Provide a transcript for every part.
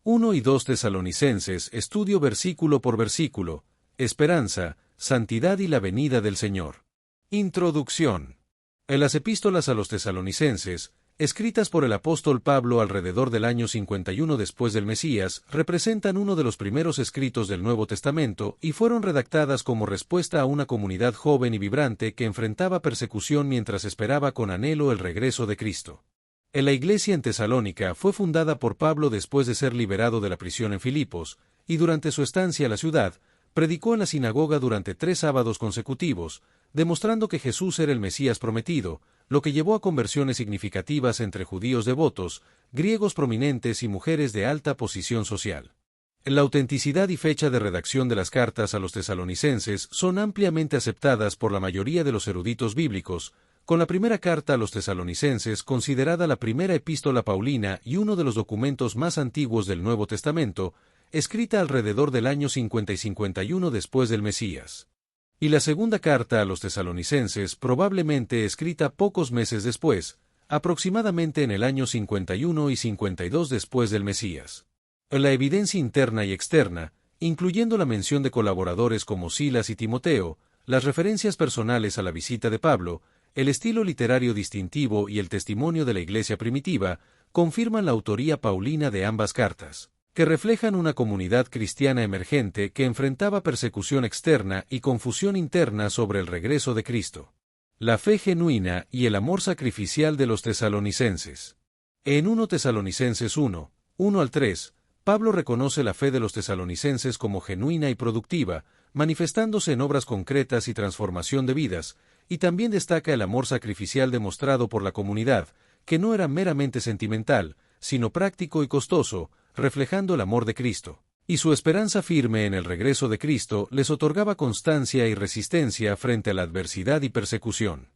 1 y 2 Tesalonicenses, estudio versículo por versículo, esperanza, santidad y la venida del Señor. Introducción. En las epístolas a los tesalonicenses, escritas por el apóstol Pablo alrededor del año 51 después del Mesías, representan uno de los primeros escritos del Nuevo Testamento y fueron redactadas como respuesta a una comunidad joven y vibrante que enfrentaba persecución mientras esperaba con anhelo el regreso de Cristo. La iglesia en Tesalónica fue fundada por Pablo después de ser liberado de la prisión en Filipos, y durante su estancia en la ciudad, predicó en la sinagoga durante 3 sábados consecutivos, demostrando que Jesús era el Mesías prometido, lo que llevó a conversiones significativas entre judíos devotos, griegos prominentes y mujeres de alta posición social. La autenticidad y fecha de redacción de las cartas a los tesalonicenses son ampliamente aceptadas por la mayoría de los eruditos bíblicos, con la primera carta a los tesalonicenses considerada la primera epístola paulina y uno de los documentos más antiguos del Nuevo Testamento, escrita alrededor del año 50 y 51 después del Mesías. Y la segunda carta a los tesalonicenses probablemente escrita pocos meses después, aproximadamente en el año 51 y 52 después del Mesías. La evidencia interna y externa, incluyendo la mención de colaboradores como Silas y Timoteo, las referencias personales a la visita de Pablo, el estilo literario distintivo y el testimonio de la iglesia primitiva, confirman la autoría paulina de ambas cartas, que reflejan una comunidad cristiana emergente que enfrentaba persecución externa y confusión interna sobre el regreso de Cristo. La fe genuina y el amor sacrificial de los tesalonicenses. En 1 Tesalonicenses 1, 1 al 3, Pablo reconoce la fe de los tesalonicenses como genuina y productiva, manifestándose en obras concretas y transformación de vidas, y también destaca el amor sacrificial demostrado por la comunidad, que no era meramente sentimental, sino práctico y costoso, reflejando el amor de Cristo. Y su esperanza firme en el regreso de Cristo les otorgaba constancia y resistencia frente a la adversidad y persecución.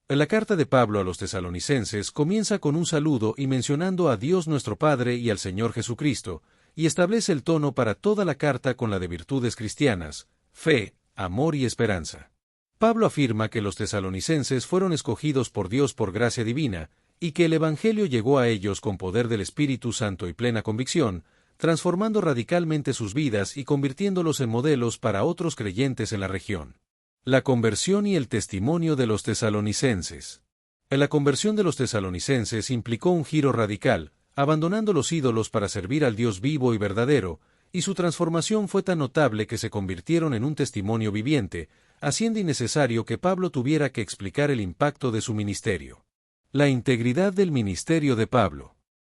La carta de Pablo a los tesalonicenses comienza con un saludo y mencionando a Dios nuestro Padre y al Señor Jesucristo, y establece el tono para toda la carta con la de virtudes cristianas, fe, amor y esperanza. Pablo afirma que los tesalonicenses fueron escogidos por Dios por gracia divina, y que el Evangelio llegó a ellos con poder del Espíritu Santo y plena convicción, transformando radicalmente sus vidas y convirtiéndolos en modelos para otros creyentes en la región. La conversión y el testimonio de los tesalonicenses. La conversión de los tesalonicenses implicó un giro radical, abandonando los ídolos para servir al Dios vivo y verdadero, y su transformación fue tan notable que se convirtieron en un testimonio viviente, haciendo innecesario que Pablo tuviera que explicar el impacto de su ministerio. La integridad del ministerio de Pablo.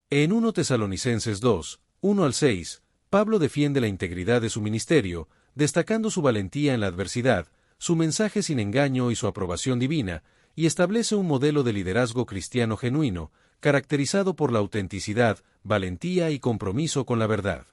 En 1 Tesalonicenses 2, 1 al 6, Pablo defiende la integridad de su ministerio, destacando su valentía en la adversidad, su mensaje sin engaño y su aprobación divina, y establece un modelo de liderazgo cristiano genuino, caracterizado por la autenticidad, valentía y compromiso con la verdad.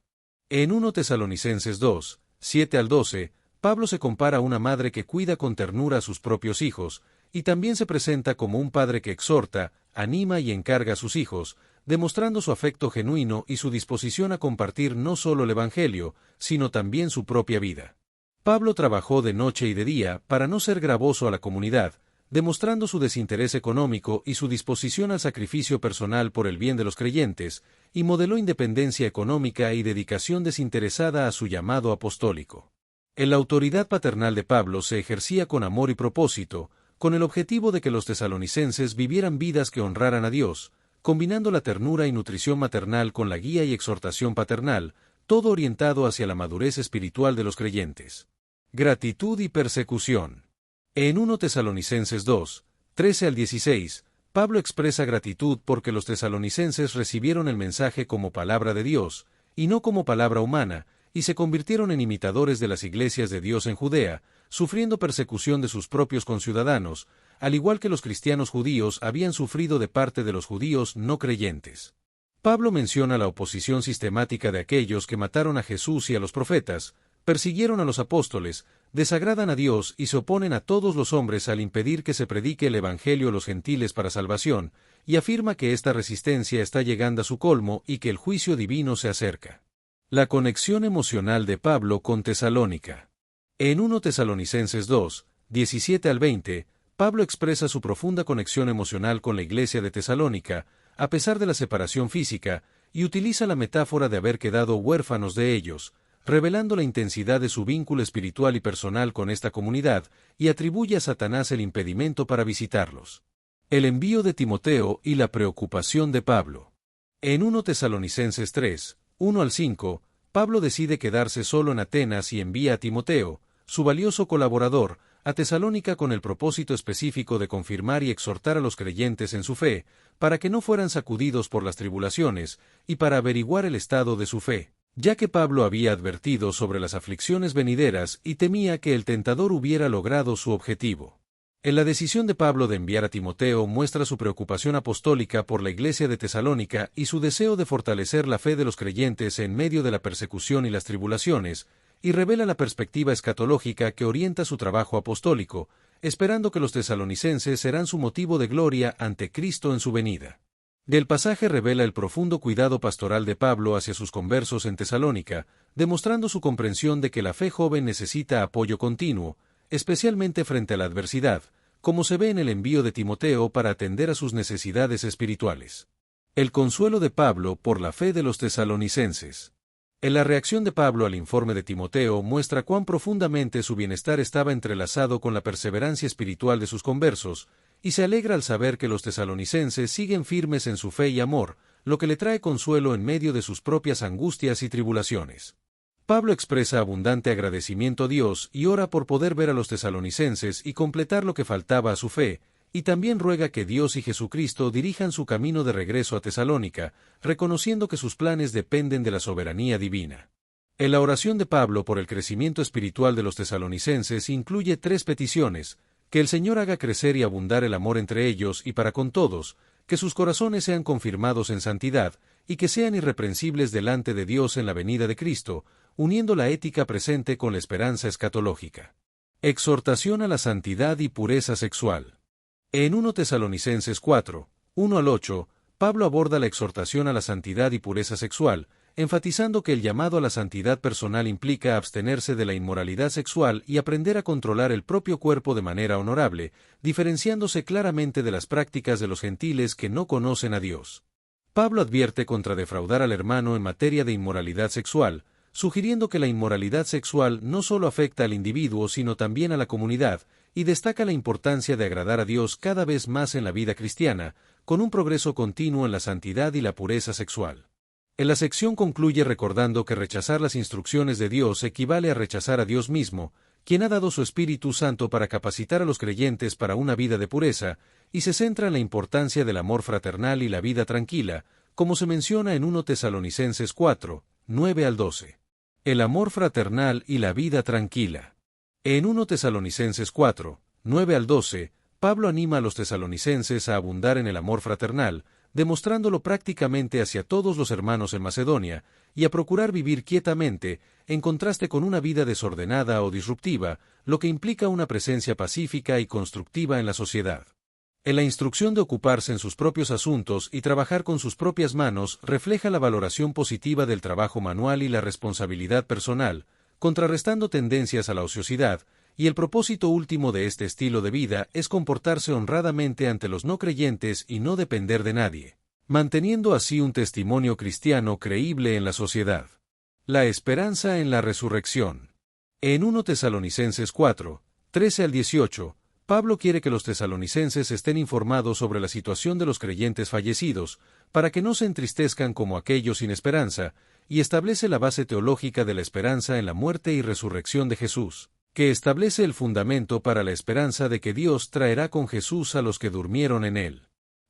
En 1 Tesalonicenses 2, 7 al 12, Pablo se compara a una madre que cuida con ternura a sus propios hijos, y también se presenta como un padre que exhorta, anima y encarga a sus hijos, demostrando su afecto genuino y su disposición a compartir no solo el Evangelio, sino también su propia vida. Pablo trabajó de noche y de día para no ser gravoso a la comunidad, demostrando su desinterés económico y su disposición al sacrificio personal por el bien de los creyentes, y modeló independencia económica y dedicación desinteresada a su llamado apostólico. La autoridad paternal de Pablo se ejercía con amor y propósito, con el objetivo de que los tesalonicenses vivieran vidas que honraran a Dios, combinando la ternura y nutrición maternal con la guía y exhortación paternal, todo orientado hacia la madurez espiritual de los creyentes. Gratitud y persecución. En 1 Tesalonicenses 2, 13 al 16, Pablo expresa gratitud porque los tesalonicenses recibieron el mensaje como palabra de Dios, y no como palabra humana, y se convirtieron en imitadores de las iglesias de Dios en Judea, sufriendo persecución de sus propios conciudadanos, al igual que los cristianos judíos habían sufrido de parte de los judíos no creyentes. Pablo menciona la oposición sistemática de aquellos que mataron a Jesús y a los profetas, persiguieron a los apóstoles, desagradan a Dios y se oponen a todos los hombres al impedir que se predique el Evangelio a los gentiles para salvación, y afirma que esta resistencia está llegando a su colmo y que el juicio divino se acerca. La conexión emocional de Pablo con Tesalónica. En 1 Tesalonicenses 2, 17 al 20, Pablo expresa su profunda conexión emocional con la iglesia de Tesalónica, a pesar de la separación física, y utiliza la metáfora de haber quedado huérfanos de ellos, revelando la intensidad de su vínculo espiritual y personal con esta comunidad, y atribuye a Satanás el impedimento para visitarlos. El envío de Timoteo y la preocupación de Pablo. En 1 Tesalonicenses 3, 1 al 5, Pablo decide quedarse solo en Atenas y envía a Timoteo, su valioso colaborador, a Tesalónica con el propósito específico de confirmar y exhortar a los creyentes en su fe, para que no fueran sacudidos por las tribulaciones, y para averiguar el estado de su fe, ya que Pablo había advertido sobre las aflicciones venideras y temía que el tentador hubiera logrado su objetivo. En la decisión de Pablo de enviar a Timoteo muestra su preocupación apostólica por la iglesia de Tesalónica y su deseo de fortalecer la fe de los creyentes en medio de la persecución y las tribulaciones, y revela la perspectiva escatológica que orienta su trabajo apostólico, esperando que los tesalonicenses serán su motivo de gloria ante Cristo en su venida. El pasaje revela el profundo cuidado pastoral de Pablo hacia sus conversos en Tesalónica, demostrando su comprensión de que la fe joven necesita apoyo continuo, especialmente frente a la adversidad, como se ve en el envío de Timoteo para atender a sus necesidades espirituales. El consuelo de Pablo por la fe de los tesalonicenses. En la reacción de Pablo al informe de Timoteo muestra cuán profundamente su bienestar estaba entrelazado con la perseverancia espiritual de sus conversos, y se alegra al saber que los tesalonicenses siguen firmes en su fe y amor, lo que le trae consuelo en medio de sus propias angustias y tribulaciones. Pablo expresa abundante agradecimiento a Dios y ora por poder ver a los tesalonicenses y completar lo que faltaba a su fe, y también ruega que Dios y Jesucristo dirijan su camino de regreso a Tesalónica, reconociendo que sus planes dependen de la soberanía divina. En la oración de Pablo por el crecimiento espiritual de los tesalonicenses incluye 3 peticiones: que el Señor haga crecer y abundar el amor entre ellos y para con todos, que sus corazones sean confirmados en santidad, y que sean irreprensibles delante de Dios en la venida de Cristo, uniendo la ética presente con la esperanza escatológica. Exhortación a la santidad y pureza sexual. En 1 Tesalonicenses 4, 1 al 8, Pablo aborda la exhortación a la santidad y pureza sexual, enfatizando que el llamado a la santidad personal implica abstenerse de la inmoralidad sexual y aprender a controlar el propio cuerpo de manera honorable, diferenciándose claramente de las prácticas de los gentiles que no conocen a Dios. Pablo advierte contra defraudar al hermano en materia de inmoralidad sexual, sugiriendo que la inmoralidad sexual no solo afecta al individuo sino también a la comunidad, y destaca la importancia de agradar a Dios cada vez más en la vida cristiana, con un progreso continuo en la santidad y la pureza sexual. En la sección concluye recordando que rechazar las instrucciones de Dios equivale a rechazar a Dios mismo, quien ha dado su Espíritu Santo para capacitar a los creyentes para una vida de pureza, y se centra en la importancia del amor fraternal y la vida tranquila, como se menciona en 1 Tesalonicenses 4, 9 al 12. El amor fraternal y la vida tranquila. En 1 Tesalonicenses 4, 9 al 12, Pablo anima a los tesalonicenses a abundar en el amor fraternal, demostrándolo prácticamente hacia todos los hermanos en Macedonia, y a procurar vivir quietamente, en contraste con una vida desordenada o disruptiva, lo que implica una presencia pacífica y constructiva en la sociedad. En la instrucción de ocuparse en sus propios asuntos y trabajar con sus propias manos refleja la valoración positiva del trabajo manual y la responsabilidad personal, contrarrestando tendencias a la ociosidad, y el propósito último de este estilo de vida es comportarse honradamente ante los no creyentes y no depender de nadie, manteniendo así un testimonio cristiano creíble en la sociedad. La esperanza en la resurrección. En 1 Tesalonicenses 4, 13 al 18, Pablo quiere que los tesalonicenses estén informados sobre la situación de los creyentes fallecidos, para que no se entristezcan como aquellos sin esperanza, y establece la base teológica de la esperanza en la muerte y resurrección de Jesús, que establece el fundamento para la esperanza de que Dios traerá con Jesús a los que durmieron en él.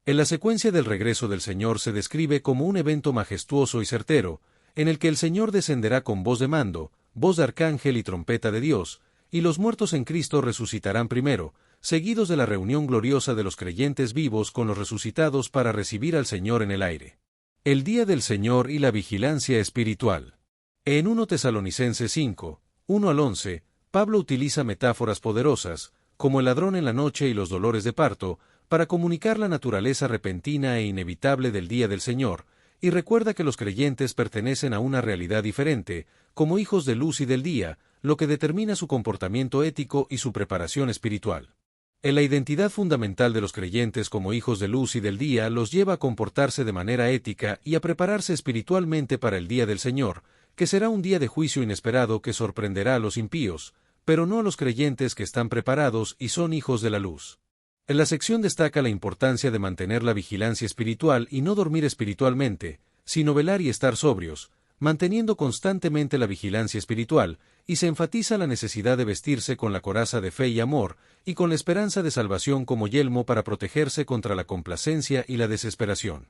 En la secuencia del regreso del Señor se describe como un evento majestuoso y certero, en el que el Señor descenderá con voz de mando, voz de arcángel y trompeta de Dios, y los muertos en Cristo resucitarán primero, seguidos de la reunión gloriosa de los creyentes vivos con los resucitados para recibir al Señor en el aire. El día del Señor y la vigilancia espiritual. En 1 Tesalonicenses 5, 1 al 11, Pablo utiliza metáforas poderosas, como el ladrón en la noche y los dolores de parto, para comunicar la naturaleza repentina e inevitable del día del Señor, y recuerda que los creyentes pertenecen a una realidad diferente, como hijos de luz y del día, lo que determina su comportamiento ético y su preparación espiritual. En la identidad fundamental de los creyentes como hijos de luz y del día los lleva a comportarse de manera ética y a prepararse espiritualmente para el día del Señor, que será un día de juicio inesperado que sorprenderá a los impíos, pero no a los creyentes que están preparados y son hijos de la luz. En la sección destaca la importancia de mantener la vigilancia espiritual y no dormir espiritualmente, sino velar y estar sobrios, manteniendo constantemente la vigilancia espiritual, y se enfatiza la necesidad de vestirse con la coraza de fe y amor, y con la esperanza de salvación como yelmo para protegerse contra la complacencia y la desesperación.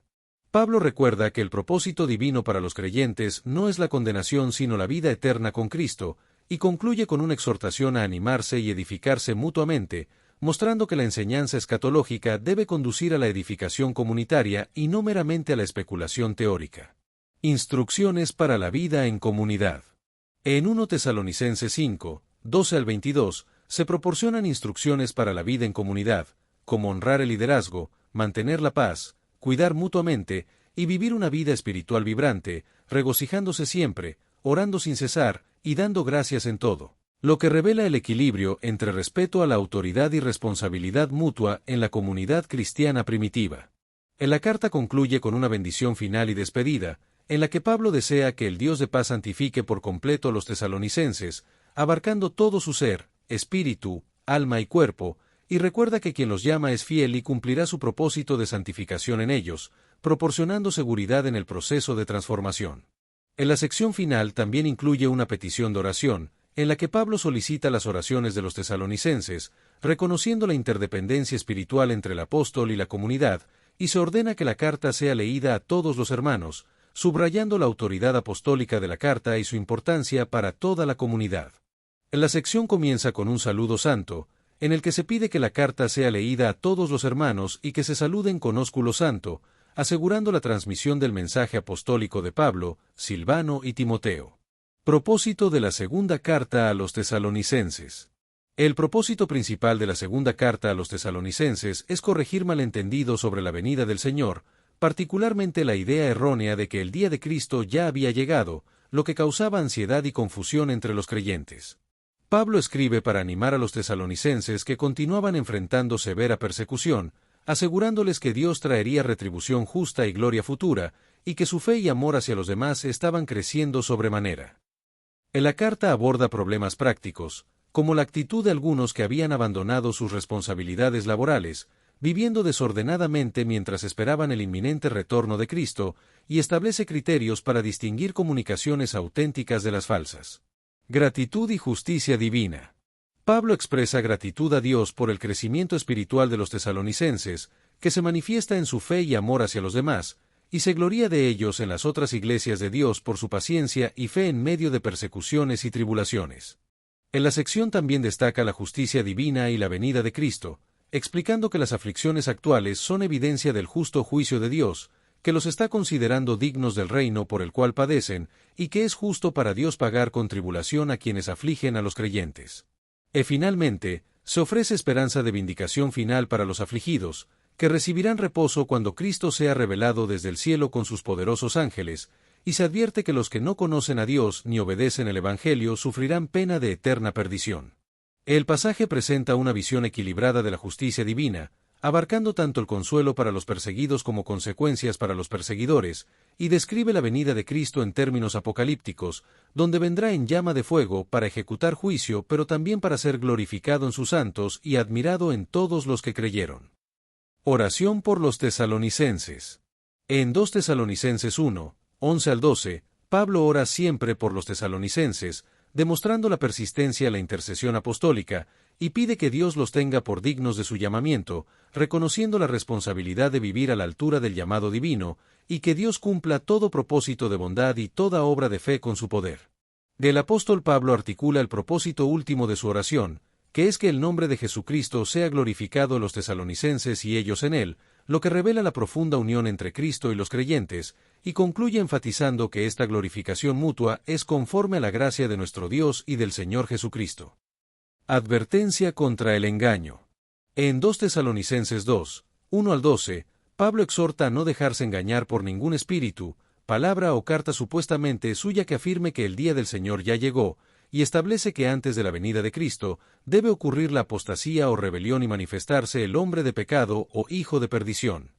Pablo recuerda que el propósito divino para los creyentes no es la condenación sino la vida eterna con Cristo, y concluye con una exhortación a animarse y edificarse mutuamente, mostrando que la enseñanza escatológica debe conducir a la edificación comunitaria y no meramente a la especulación teórica. Instrucciones para la vida en comunidad. En 1 Tesalonicenses 5, 12 al 22, se proporcionan instrucciones para la vida en comunidad, como honrar el liderazgo, mantener la paz, cuidar mutuamente y vivir una vida espiritual vibrante, regocijándose siempre, orando sin cesar y dando gracias en todo, lo que revela el equilibrio entre respeto a la autoridad y responsabilidad mutua en la comunidad cristiana primitiva. En la carta concluye con una bendición final y despedida, en la que Pablo desea que el Dios de paz santifique por completo a los tesalonicenses, abarcando todo su ser, espíritu, alma y cuerpo, y recuerda que quien los llama es fiel y cumplirá su propósito de santificación en ellos, proporcionando seguridad en el proceso de transformación. En la sección final también incluye una petición de oración, en la que Pablo solicita las oraciones de los tesalonicenses, reconociendo la interdependencia espiritual entre el apóstol y la comunidad, y se ordena que la carta sea leída a todos los hermanos, subrayando la autoridad apostólica de la carta y su importancia para toda la comunidad. La sección comienza con un saludo santo, en el que se pide que la carta sea leída a todos los hermanos y que se saluden con ósculo santo, asegurando la transmisión del mensaje apostólico de Pablo, Silvano y Timoteo. Propósito de la segunda carta a los tesalonicenses. El propósito principal de la segunda carta a los tesalonicenses es corregir malentendidos sobre la venida del Señor, particularmente la idea errónea de que el día de Cristo ya había llegado, lo que causaba ansiedad y confusión entre los creyentes. Pablo escribe para animar a los tesalonicenses que continuaban enfrentando severa persecución, asegurándoles que Dios traería retribución justa y gloria futura, y que su fe y amor hacia los demás estaban creciendo sobremanera. En la carta aborda problemas prácticos, como la actitud de algunos que habían abandonado sus responsabilidades laborales, viviendo desordenadamente mientras esperaban el inminente retorno de Cristo, y establece criterios para distinguir comunicaciones auténticas de las falsas. Gratitud y justicia divina. Pablo expresa gratitud a Dios por el crecimiento espiritual de los tesalonicenses, que se manifiesta en su fe y amor hacia los demás, y se gloría de ellos en las otras iglesias de Dios por su paciencia y fe en medio de persecuciones y tribulaciones. En la sección también destaca la justicia divina y la venida de Cristo, explicando que las aflicciones actuales son evidencia del justo juicio de Dios, que los está considerando dignos del reino por el cual padecen, y que es justo para Dios pagar con tribulación a quienes afligen a los creyentes. Finalmente, se ofrece esperanza de vindicación final para los afligidos, que recibirán reposo cuando Cristo sea revelado desde el cielo con sus poderosos ángeles, y se advierte que los que no conocen a Dios ni obedecen el Evangelio sufrirán pena de eterna perdición. El pasaje presenta una visión equilibrada de la justicia divina, abarcando tanto el consuelo para los perseguidos como consecuencias para los perseguidores, y describe la venida de Cristo en términos apocalípticos, donde vendrá en llama de fuego para ejecutar juicio, pero también para ser glorificado en sus santos y admirado en todos los que creyeron. Oración por los tesalonicenses. En 2 Tesalonicenses 1, 11 al 12, Pablo ora siempre por los tesalonicenses, demostrando la persistencia en la intercesión apostólica, y pide que Dios los tenga por dignos de su llamamiento, reconociendo la responsabilidad de vivir a la altura del llamado divino, y que Dios cumpla todo propósito de bondad y toda obra de fe con su poder. El apóstol Pablo articula el propósito último de su oración, que es que el nombre de Jesucristo sea glorificado en los tesalonicenses y ellos en él, lo que revela la profunda unión entre Cristo y los creyentes, y concluye enfatizando que esta glorificación mutua es conforme a la gracia de nuestro Dios y del Señor Jesucristo. Advertencia contra el engaño. En 2 Tesalonicenses 2, 1 al 12, Pablo exhorta a no dejarse engañar por ningún espíritu, palabra o carta supuestamente suya que afirme que el día del Señor ya llegó, y establece que antes de la venida de Cristo debe ocurrir la apostasía o rebelión y manifestarse el hombre de pecado o hijo de perdición,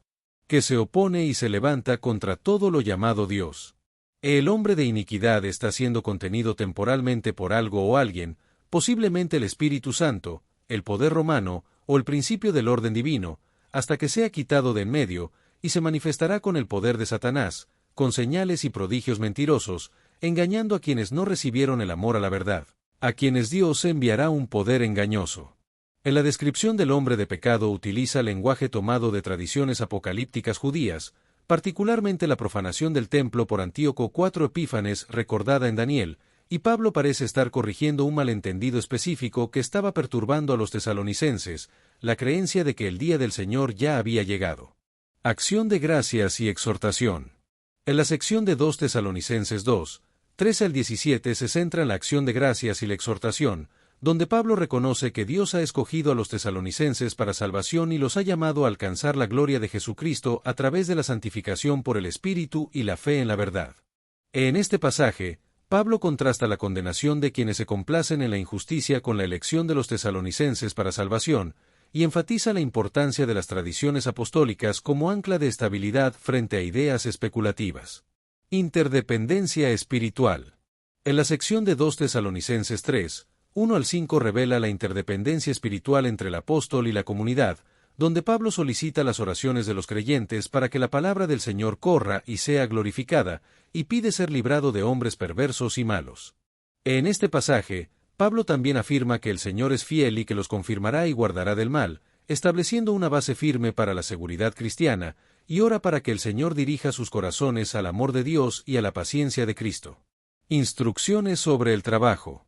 que se opone y se levanta contra todo lo llamado Dios. El hombre de iniquidad está siendo contenido temporalmente por algo o alguien, posiblemente el Espíritu Santo, el poder romano o el principio del orden divino, hasta que sea quitado de en medio, y se manifestará con el poder de Satanás, con señales y prodigios mentirosos, engañando a quienes no recibieron el amor a la verdad, a quienes Dios enviará un poder engañoso. En la descripción del hombre de pecado utiliza lenguaje tomado de tradiciones apocalípticas judías, particularmente la profanación del templo por Antíoco IV Epífanes recordada en Daniel, y Pablo parece estar corrigiendo un malentendido específico que estaba perturbando a los tesalonicenses, la creencia de que el día del Señor ya había llegado. Acción de gracias y exhortación. En la sección de 2 Tesalonicenses 2, 13 al 17 se centra en la acción de gracias y la exhortación, donde Pablo reconoce que Dios ha escogido a los tesalonicenses para salvación y los ha llamado a alcanzar la gloria de Jesucristo a través de la santificación por el Espíritu y la fe en la verdad. En este pasaje, Pablo contrasta la condenación de quienes se complacen en la injusticia con la elección de los tesalonicenses para salvación, y enfatiza la importancia de las tradiciones apostólicas como ancla de estabilidad frente a ideas especulativas. Interdependencia espiritual. En la sección de 2 Tesalonicenses 3, 1 al 5 revela la interdependencia espiritual entre el apóstol y la comunidad, donde Pablo solicita las oraciones de los creyentes para que la palabra del Señor corra y sea glorificada, y pide ser librado de hombres perversos y malos. En este pasaje, Pablo también afirma que el Señor es fiel y que los confirmará y guardará del mal, estableciendo una base firme para la seguridad cristiana, y ora para que el Señor dirija sus corazones al amor de Dios y a la paciencia de Cristo. Instrucciones sobre el trabajo.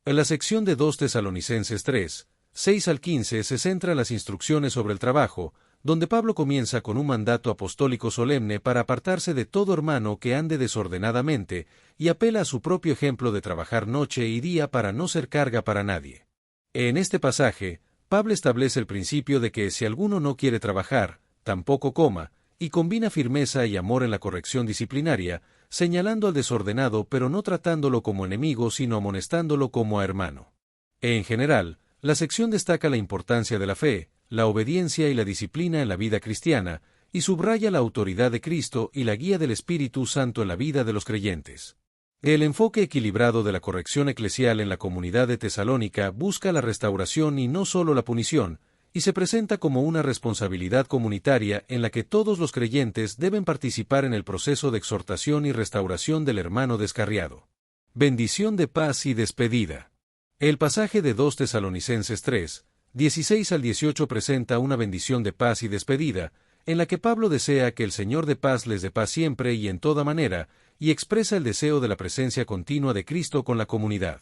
En la sección de 2 Tesalonicenses 3, 6 al 15 se centran las instrucciones sobre el trabajo, donde Pablo comienza con un mandato apostólico solemne para apartarse de todo hermano que ande desordenadamente, y apela a su propio ejemplo de trabajar noche y día para no ser carga para nadie. En este pasaje, Pablo establece el principio de que si alguno no quiere trabajar, tampoco coma, y combina firmeza y amor en la corrección disciplinaria, señalando al desordenado pero no tratándolo como enemigo sino amonestándolo como a hermano. En general, la sección destaca la importancia de la fe, la obediencia y la disciplina en la vida cristiana, y subraya la autoridad de Cristo y la guía del Espíritu Santo en la vida de los creyentes. El enfoque equilibrado de la corrección eclesial en la comunidad de Tesalónica busca la restauración y no solo la punición, y se presenta como una responsabilidad comunitaria en la que todos los creyentes deben participar en el proceso de exhortación y restauración del hermano descarriado. Bendición de paz y despedida. El pasaje de 2 Tesalonicenses 3, 16 al 18 presenta una bendición de paz y despedida, en la que Pablo desea que el Señor de paz les dé paz siempre y en toda manera, y expresa el deseo de la presencia continua de Cristo con la comunidad.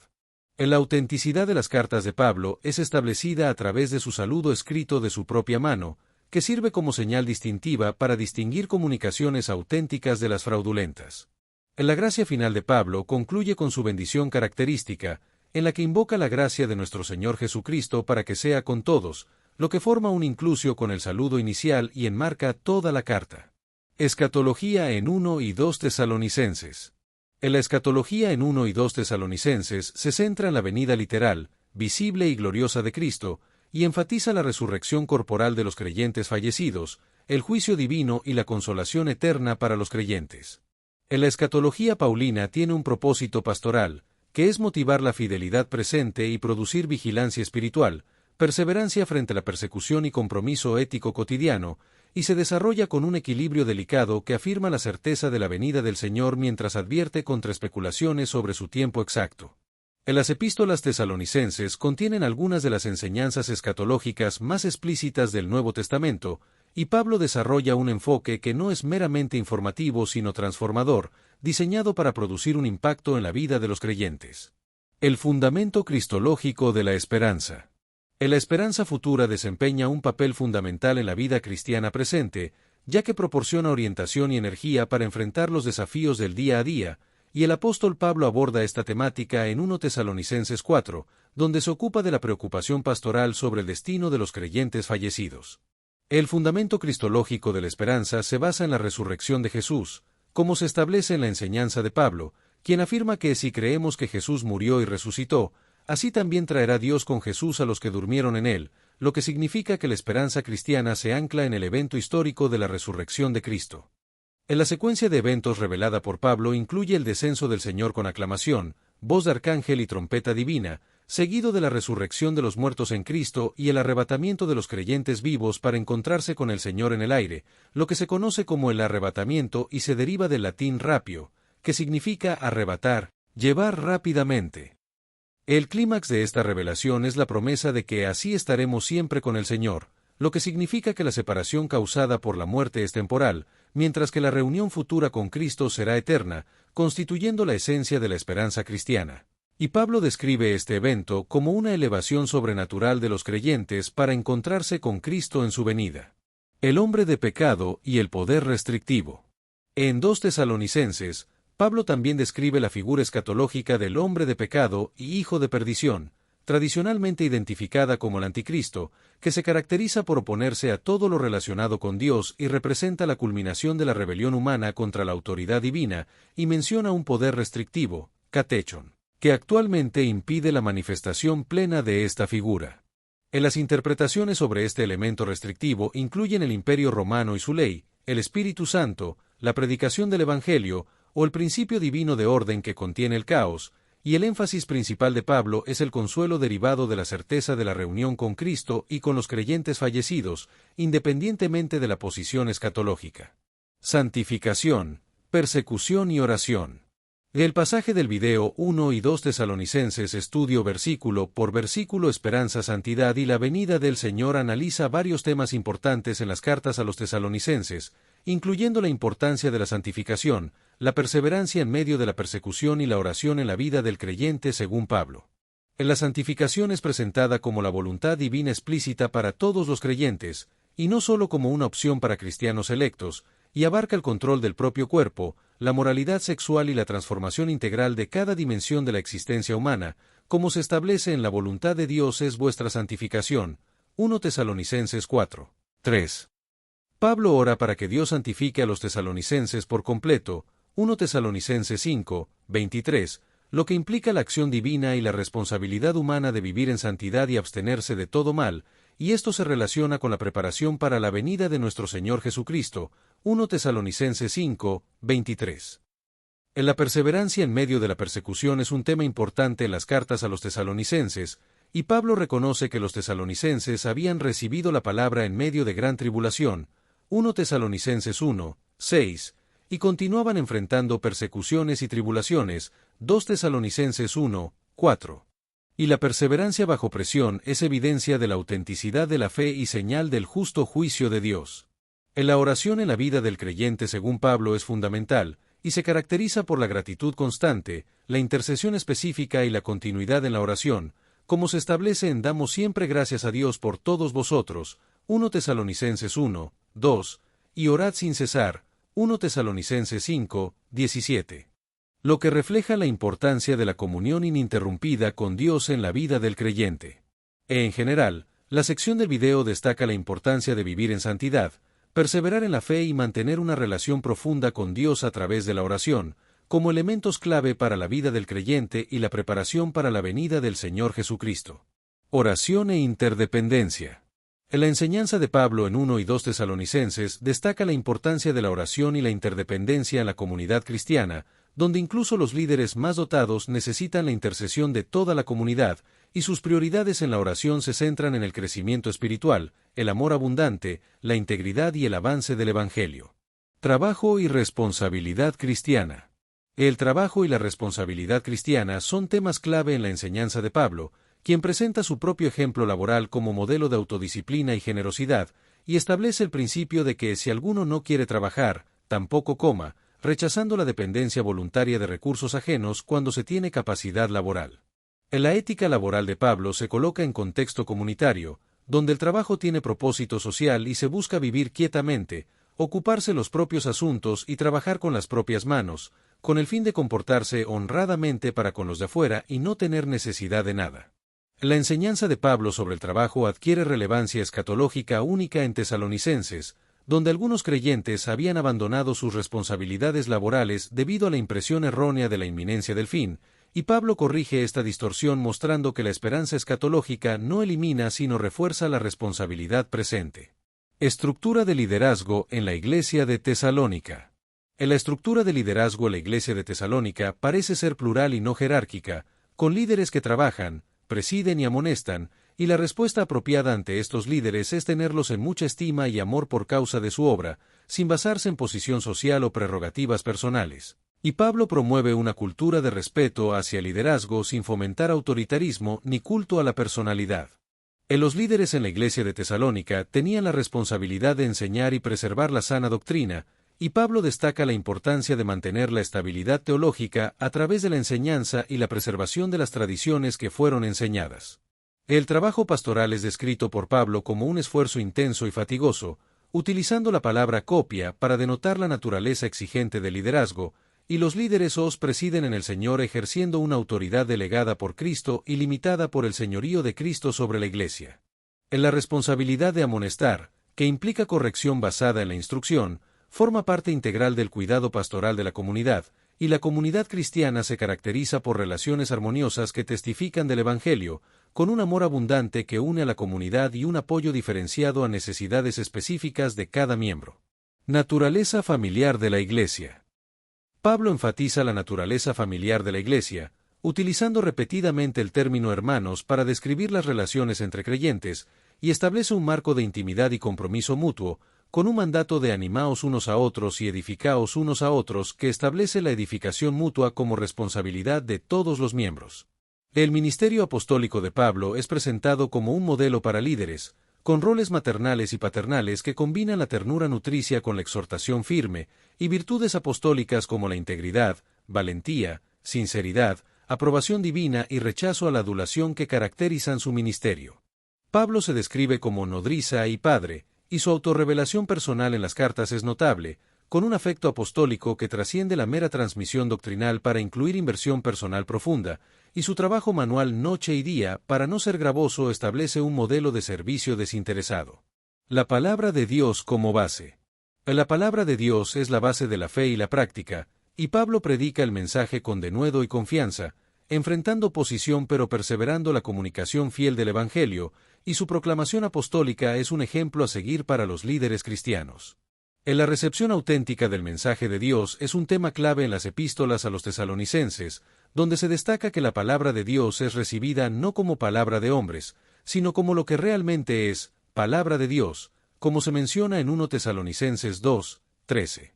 En la autenticidad de las cartas de Pablo es establecida a través de su saludo escrito de su propia mano, que sirve como señal distintiva para distinguir comunicaciones auténticas de las fraudulentas. En la gracia final de Pablo concluye con su bendición característica, en la que invoca la gracia de nuestro Señor Jesucristo para que sea con todos, lo que forma un inclusio con el saludo inicial y enmarca toda la carta. Escatología en 1 y 2 Tesalonicenses. En la escatología en 1 y 2 Tesalonicenses se centra en la venida literal, visible y gloriosa de Cristo, y enfatiza la resurrección corporal de los creyentes fallecidos, el juicio divino y la consolación eterna para los creyentes. En la escatología paulina tiene un propósito pastoral, que es motivar la fidelidad presente y producir vigilancia espiritual, perseverancia frente a la persecución y compromiso ético cotidiano, y se desarrolla con un equilibrio delicado que afirma la certeza de la venida del Señor mientras advierte contra especulaciones sobre su tiempo exacto. En las epístolas tesalonicenses contienen algunas de las enseñanzas escatológicas más explícitas del Nuevo Testamento, y Pablo desarrolla un enfoque que no es meramente informativo sino transformador, diseñado para producir un impacto en la vida de los creyentes. El fundamento cristológico de la esperanza. En la esperanza futura desempeña un papel fundamental en la vida cristiana presente, ya que proporciona orientación y energía para enfrentar los desafíos del día a día, y el apóstol Pablo aborda esta temática en 1 Tesalonicenses 4, donde se ocupa de la preocupación pastoral sobre el destino de los creyentes fallecidos. El fundamento cristológico de la esperanza se basa en la resurrección de Jesús, como se establece en la enseñanza de Pablo, quien afirma que si creemos que Jesús murió y resucitó, así también traerá Dios con Jesús a los que durmieron en él, lo que significa que la esperanza cristiana se ancla en el evento histórico de la resurrección de Cristo. En la secuencia de eventos revelada por Pablo incluye el descenso del Señor con aclamación, voz de arcángel y trompeta divina, seguido de la resurrección de los muertos en Cristo y el arrebatamiento de los creyentes vivos para encontrarse con el Señor en el aire, lo que se conoce como el arrebatamiento y se deriva del latín rapio, que significa arrebatar, llevar rápidamente. El clímax de esta revelación es la promesa de que así estaremos siempre con el Señor, lo que significa que la separación causada por la muerte es temporal, mientras que la reunión futura con Cristo será eterna, constituyendo la esencia de la esperanza cristiana. Y Pablo describe este evento como una elevación sobrenatural de los creyentes para encontrarse con Cristo en su venida. El hombre de pecado y el poder restrictivo. En 2 Tesalonicenses, Pablo también describe la figura escatológica del hombre de pecado y hijo de perdición, tradicionalmente identificada como el anticristo, que se caracteriza por oponerse a todo lo relacionado con Dios y representa la culminación de la rebelión humana contra la autoridad divina, y menciona un poder restrictivo, katechon, que actualmente impide la manifestación plena de esta figura. En las interpretaciones sobre este elemento restrictivo incluyen el Imperio Romano y su ley, el Espíritu Santo, la predicación del Evangelio, o el principio divino de orden que contiene el caos, y el énfasis principal de Pablo es el consuelo derivado de la certeza de la reunión con Cristo y con los creyentes fallecidos, independientemente de la posición escatológica. Santificación, persecución y oración. El pasaje del video 1 y 2 Tesalonicenses estudio versículo por versículo esperanza, santidad y la venida del Señor analiza varios temas importantes en las cartas a los tesalonicenses, incluyendo la importancia de la santificación, la perseverancia en medio de la persecución y la oración en la vida del creyente según Pablo. En la santificación es presentada como la voluntad divina explícita para todos los creyentes, y no solo como una opción para cristianos electos, y abarca el control del propio cuerpo, la moralidad sexual y la transformación integral de cada dimensión de la existencia humana, como se establece en la voluntad de Dios es vuestra santificación. 1 Tesalonicenses 4. 3. Pablo ora para que Dios santifique a los tesalonicenses por completo, 1 Tesalonicenses 5, 23, lo que implica la acción divina y la responsabilidad humana de vivir en santidad y abstenerse de todo mal, y esto se relaciona con la preparación para la venida de nuestro Señor Jesucristo, 1 Tesalonicenses 5, 23. En la perseverancia en medio de la persecución es un tema importante en las cartas a los tesalonicenses, y Pablo reconoce que los tesalonicenses habían recibido la palabra en medio de gran tribulación, 1 Tesalonicenses 1, 6, y continuaban enfrentando persecuciones y tribulaciones, 2 Tesalonicenses 1, 4. Y la perseverancia bajo presión es evidencia de la autenticidad de la fe y señal del justo juicio de Dios. En la oración en la vida del creyente según Pablo es fundamental, y se caracteriza por la gratitud constante, la intercesión específica y la continuidad en la oración, como se establece en Damos siempre gracias a Dios por todos vosotros, 1 Tesalonicenses 1, 2, y orad sin cesar, 1 Tesalonicenses 5, 17. Lo que refleja la importancia de la comunión ininterrumpida con Dios en la vida del creyente. En general, la sección del video destaca la importancia de vivir en santidad, perseverar en la fe y mantener una relación profunda con Dios a través de la oración, como elementos clave para la vida del creyente y la preparación para la venida del Señor Jesucristo. Oración e interdependencia. En la enseñanza de Pablo en 1 y 2 Tesalonicenses destaca la importancia de la oración y la interdependencia en la comunidad cristiana, donde incluso los líderes más dotados necesitan la intercesión de toda la comunidad, y sus prioridades en la oración se centran en el crecimiento espiritual, el amor abundante, la integridad y el avance del Evangelio. Trabajo y responsabilidad cristiana. El trabajo y la responsabilidad cristiana son temas clave en la enseñanza de Pablo, quien presenta su propio ejemplo laboral como modelo de autodisciplina y generosidad, y establece el principio de que si alguno no quiere trabajar, tampoco coma, rechazando la dependencia voluntaria de recursos ajenos cuando se tiene capacidad laboral. En la ética laboral de Pablo se coloca en contexto comunitario, donde el trabajo tiene propósito social y se busca vivir quietamente, ocuparse los propios asuntos y trabajar con las propias manos, con el fin de comportarse honradamente para con los de afuera y no tener necesidad de nada. La enseñanza de Pablo sobre el trabajo adquiere relevancia escatológica única en Tesalonicenses, donde algunos creyentes habían abandonado sus responsabilidades laborales debido a la impresión errónea de la inminencia del fin, y Pablo corrige esta distorsión mostrando que la esperanza escatológica no elimina sino refuerza la responsabilidad presente. Estructura de liderazgo en la Iglesia de Tesalónica. En la estructura de liderazgo en la Iglesia de Tesalónica parece ser plural y no jerárquica, con líderes que trabajan, presiden y amonestan, y la respuesta apropiada ante estos líderes es tenerlos en mucha estima y amor por causa de su obra, sin basarse en posición social o prerrogativas personales. Y Pablo promueve una cultura de respeto hacia el liderazgo sin fomentar autoritarismo ni culto a la personalidad. Los líderes en la Iglesia de Tesalónica tenían la responsabilidad de enseñar y preservar la sana doctrina, y Pablo destaca la importancia de mantener la estabilidad teológica a través de la enseñanza y la preservación de las tradiciones que fueron enseñadas. El trabajo pastoral es descrito por Pablo como un esfuerzo intenso y fatigoso, utilizando la palabra copia para denotar la naturaleza exigente del liderazgo, y los líderes os presiden en el Señor ejerciendo una autoridad delegada por Cristo y limitada por el señorío de Cristo sobre la Iglesia. En la responsabilidad de amonestar, que implica corrección basada en la instrucción, forma parte integral del cuidado pastoral de la comunidad, y la comunidad cristiana se caracteriza por relaciones armoniosas que testifican del Evangelio, con un amor abundante que une a la comunidad y un apoyo diferenciado a necesidades específicas de cada miembro. Naturaleza familiar de la Iglesia. Pablo enfatiza la naturaleza familiar de la Iglesia, utilizando repetidamente el término hermanos para describir las relaciones entre creyentes, y establece un marco de intimidad y compromiso mutuo, con un mandato de animaos unos a otros y edificaos unos a otros que establece la edificación mutua como responsabilidad de todos los miembros. El ministerio apostólico de Pablo es presentado como un modelo para líderes, con roles maternales y paternales que combinan la ternura nutricia con la exhortación firme, y virtudes apostólicas como la integridad, valentía, sinceridad, aprobación divina y rechazo a la adulación que caracterizan su ministerio. Pablo se describe como nodriza y padre, y su autorrevelación personal en las cartas es notable, con un afecto apostólico que trasciende la mera transmisión doctrinal para incluir inversión personal profunda, y su trabajo manual noche y día, para no ser gravoso, establece un modelo de servicio desinteresado. La palabra de Dios como base. La palabra de Dios es la base de la fe y la práctica, y Pablo predica el mensaje con denuedo y confianza, enfrentando oposición pero perseverando la comunicación fiel del Evangelio, y su proclamación apostólica es un ejemplo a seguir para los líderes cristianos. En la recepción auténtica del mensaje de Dios es un tema clave en las epístolas a los tesalonicenses, donde se destaca que la palabra de Dios es recibida no como palabra de hombres, sino como lo que realmente es, palabra de Dios, como se menciona en 1 Tesalonicenses 2, 13.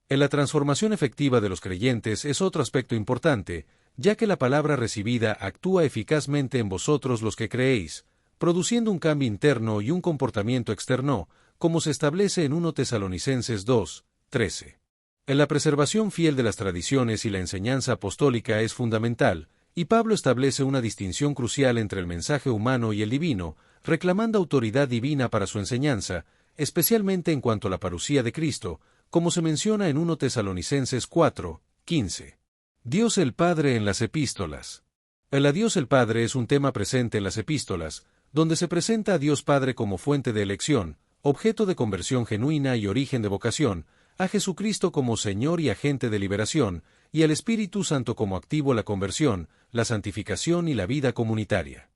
En la transformación efectiva de los creyentes es otro aspecto importante, ya que la palabra recibida actúa eficazmente en vosotros los que creéis, produciendo un cambio interno y un comportamiento externo, como se establece en 1 Tesalonicenses 2, 13. En la preservación fiel de las tradiciones y la enseñanza apostólica es fundamental, y Pablo establece una distinción crucial entre el mensaje humano y el divino, reclamando autoridad divina para su enseñanza, especialmente en cuanto a la parucía de Cristo, como se menciona en 1 Tesalonicenses 4, 15. Dios el Padre en las epístolas. El a Dios el Padre es un tema presente en las epístolas, donde se presenta a Dios Padre como fuente de elección, objeto de conversión genuina y origen de vocación, a Jesucristo como Señor y agente de liberación, y al Espíritu Santo como activo la conversión, la santificación y la vida comunitaria.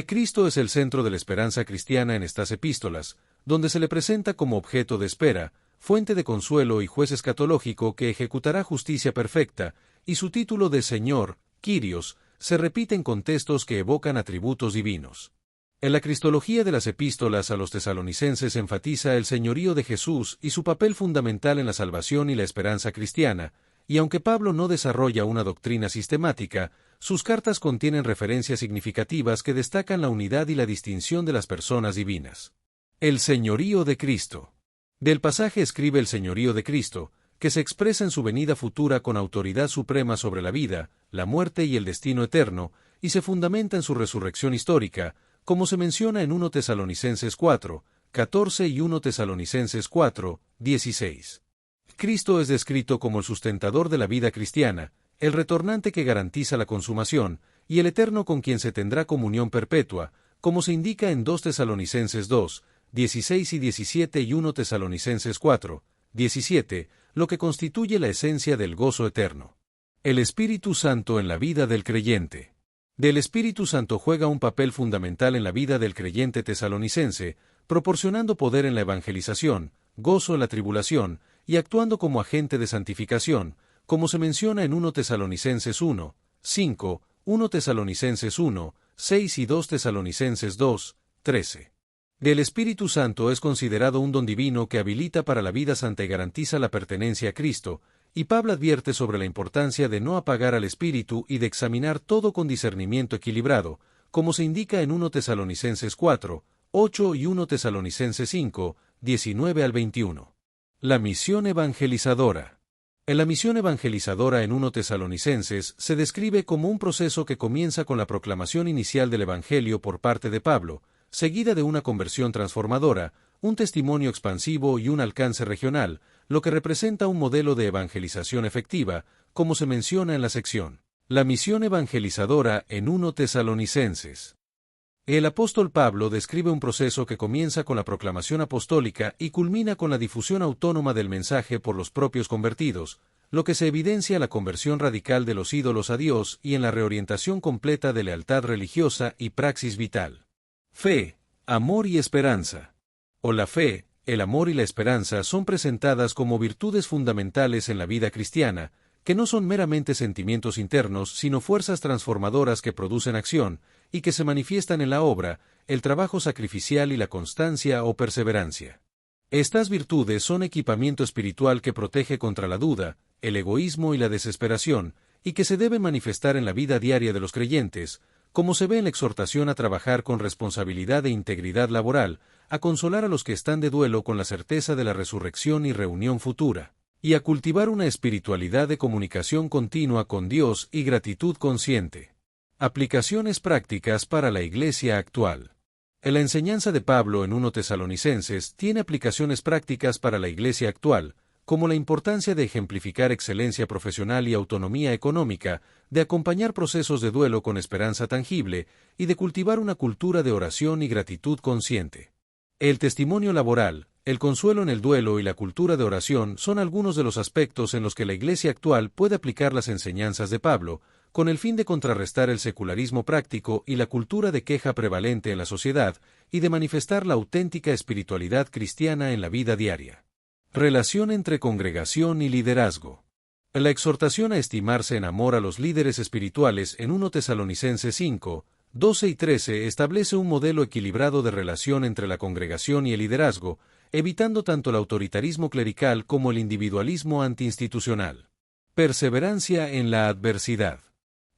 Cristo es el centro de la esperanza cristiana en estas epístolas, donde se le presenta como objeto de espera, fuente de consuelo y juez escatológico que ejecutará justicia perfecta, y su título de Señor, Kyrios, se repite en contextos que evocan atributos divinos. En la cristología de las epístolas a los tesalonicenses enfatiza el señorío de Jesús y su papel fundamental en la salvación y la esperanza cristiana, y aunque Pablo no desarrolla una doctrina sistemática, sus cartas contienen referencias significativas que destacan la unidad y la distinción de las personas divinas. El señorío de Cristo. Del pasaje escribe el señorío de Cristo, que se expresa en su venida futura con autoridad suprema sobre la vida, la muerte y el destino eterno, y se fundamenta en su resurrección histórica, como se menciona en 1 Tesalonicenses 4, 14 y 1 Tesalonicenses 4, 16. Cristo es descrito como el sustentador de la vida cristiana, el retornante que garantiza la consumación, y el eterno con quien se tendrá comunión perpetua, como se indica en 2 Tesalonicenses 2, 16 y 17 y 1 Tesalonicenses 4, 17, lo que constituye la esencia del gozo eterno. El Espíritu Santo en la vida del creyente. Del Espíritu Santo juega un papel fundamental en la vida del creyente tesalonicense, proporcionando poder en la evangelización, gozo en la tribulación, y actuando como agente de santificación, como se menciona en 1 Tesalonicenses 1, 5, 1 Tesalonicenses 1, 6 y 2 Tesalonicenses 2, 13. Del Espíritu Santo es considerado un don divino que habilita para la vida santa y garantiza la pertenencia a Cristo, y Pablo advierte sobre la importancia de no apagar al Espíritu y de examinar todo con discernimiento equilibrado, como se indica en 1 Tesalonicenses 4, 8 y 1 Tesalonicenses 5, 19 al 21. La misión evangelizadora. En la misión evangelizadora en 1 Tesalonicenses se describe como un proceso que comienza con la proclamación inicial del Evangelio por parte de Pablo, seguida de una conversión transformadora, un testimonio expansivo y un alcance regional, lo que representa un modelo de evangelización efectiva, como se menciona en la sección. La misión evangelizadora en 1 Tesalonicenses. El apóstol Pablo describe un proceso que comienza con la proclamación apostólica y culmina con la difusión autónoma del mensaje por los propios convertidos, lo que se evidencia en la conversión radical de los ídolos a Dios y en la reorientación completa de lealtad religiosa y praxis vital. Fe, amor y esperanza. O la fe, el amor y la esperanza son presentadas como virtudes fundamentales en la vida cristiana, que no son meramente sentimientos internos, sino fuerzas transformadoras que producen acción, y que se manifiestan en la obra, el trabajo sacrificial y la constancia o perseverancia. Estas virtudes son equipamiento espiritual que protege contra la duda, el egoísmo y la desesperación, y que se deben manifestar en la vida diaria de los creyentes, como se ve en la exhortación a trabajar con responsabilidad e integridad laboral, a consolar a los que están de duelo con la certeza de la resurrección y reunión futura, y a cultivar una espiritualidad de comunicación continua con Dios y gratitud consciente. Aplicaciones prácticas para la Iglesia actual. La enseñanza de Pablo en 1 Tesalonicenses tiene aplicaciones prácticas para la Iglesia actual, como la importancia de ejemplificar excelencia profesional y autonomía económica, de acompañar procesos de duelo con esperanza tangible y de cultivar una cultura de oración y gratitud consciente. El testimonio laboral, el consuelo en el duelo y la cultura de oración son algunos de los aspectos en los que la Iglesia actual puede aplicar las enseñanzas de Pablo, con el fin de contrarrestar el secularismo práctico y la cultura de queja prevalente en la sociedad, y de manifestar la auténtica espiritualidad cristiana en la vida diaria. Relación entre congregación y liderazgo. La exhortación a estimarse en amor a los líderes espirituales en 1 Tesalonicenses 5, 12 y 13 establece un modelo equilibrado de relación entre la congregación y el liderazgo, evitando tanto el autoritarismo clerical como el individualismo antiinstitucional. Perseverancia en la adversidad.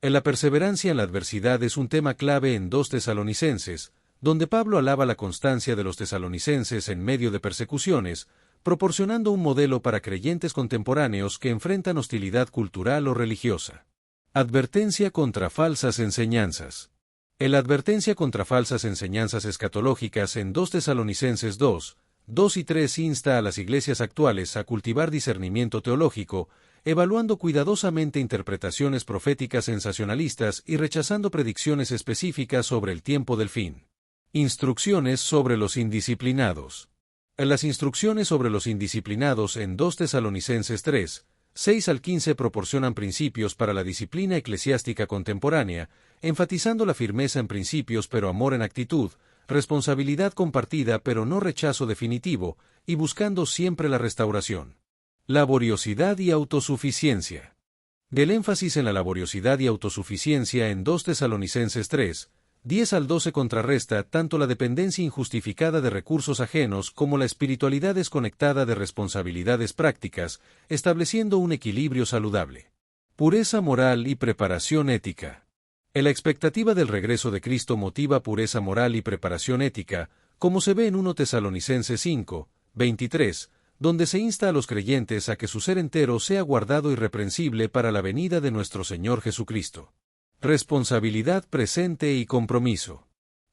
La perseverancia en la adversidad es un tema clave en 2 Tesalonicenses, donde Pablo alaba la constancia de los tesalonicenses en medio de persecuciones, proporcionando un modelo para creyentes contemporáneos que enfrentan hostilidad cultural o religiosa. Advertencia contra falsas enseñanzas. La advertencia contra falsas enseñanzas escatológicas en 2 Tesalonicenses 2, 2 y 3 insta a las iglesias actuales a cultivar discernimiento teológico, evaluando cuidadosamente interpretaciones proféticas sensacionalistas y rechazando predicciones específicas sobre el tiempo del fin. Instrucciones sobre los indisciplinados. Las instrucciones sobre los indisciplinados en 2 Tesalonicenses 3, 6 al 15 proporcionan principios para la disciplina eclesiástica contemporánea, enfatizando la firmeza en principios pero amor en actitud, responsabilidad compartida pero no rechazo definitivo, y buscando siempre la restauración. Laboriosidad y autosuficiencia. Del énfasis en la laboriosidad y autosuficiencia en 2 Tesalonicenses 3, 10 al 12 contrarresta tanto la dependencia injustificada de recursos ajenos como la espiritualidad desconectada de responsabilidades prácticas, estableciendo un equilibrio saludable. Pureza moral y preparación ética. La expectativa del regreso de Cristo motiva pureza moral y preparación ética, como se ve en 1 Tesalonicenses 5, 23, donde se insta a los creyentes a que su ser entero sea guardado irreprensible para la venida de nuestro Señor Jesucristo. Responsabilidad presente y compromiso.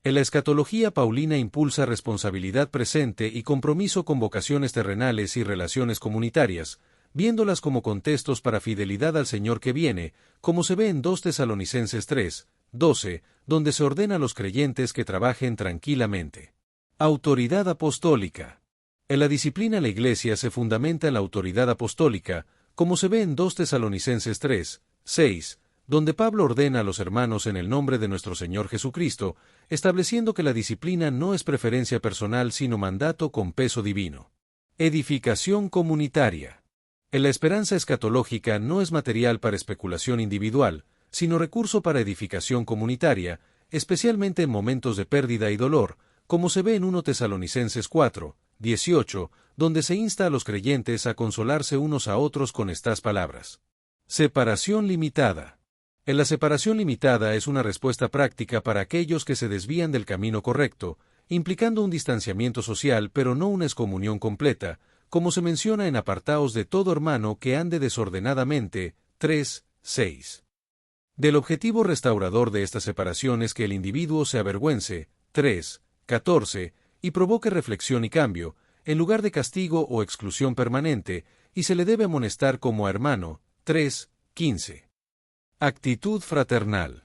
La escatología paulina impulsa responsabilidad presente y compromiso con vocaciones terrenales y relaciones comunitarias, viéndolas como contextos para fidelidad al Señor que viene, como se ve en 2 Tesalonicenses 3, 12, donde se ordena a los creyentes que trabajen tranquilamente. Autoridad apostólica. En la disciplina de la Iglesia se fundamenta en la autoridad apostólica, como se ve en 2 Tesalonicenses 3, 6, donde Pablo ordena a los hermanos en el nombre de nuestro Señor Jesucristo, estableciendo que la disciplina no es preferencia personal sino mandato con peso divino. Edificación comunitaria. En la esperanza escatológica no es material para especulación individual, sino recurso para edificación comunitaria, especialmente en momentos de pérdida y dolor, como se ve en 1 Tesalonicenses 4, 18, donde se insta a los creyentes a consolarse unos a otros con estas palabras. Separación limitada. En la separación limitada es una respuesta práctica para aquellos que se desvían del camino correcto, implicando un distanciamiento social pero no una excomunión completa, como se menciona en Apartaos de todo hermano que ande desordenadamente, 3, 6. Del objetivo restaurador de esta separación es que el individuo se avergüence, 3, 14, y provoque reflexión y cambio, en lugar de castigo o exclusión permanente, y se le debe amonestar como a hermano, 3, 15. Actitud fraternal.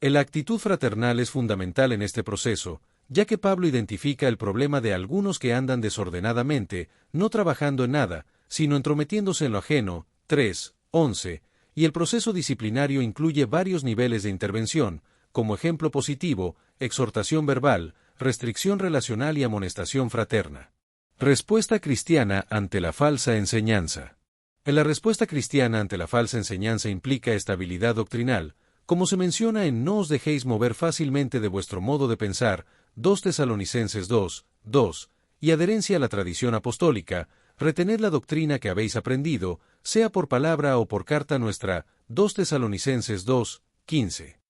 La actitud fraternal es fundamental en este proceso, ya que Pablo identifica el problema de algunos que andan desordenadamente, no trabajando en nada, sino entrometiéndose en lo ajeno, 3, 11, y el proceso disciplinario incluye varios niveles de intervención, como ejemplo positivo, exhortación verbal, restricción relacional y amonestación fraterna. Respuesta cristiana ante la falsa enseñanza. La respuesta cristiana ante la falsa enseñanza implica estabilidad doctrinal, como se menciona en No os dejéis mover fácilmente de vuestro modo de pensar, 2 Tesalonicenses 2, 2, y adherencia a la tradición apostólica, retened la doctrina que habéis aprendido, sea por palabra o por carta nuestra, 2 Tesalonicenses 2, 15.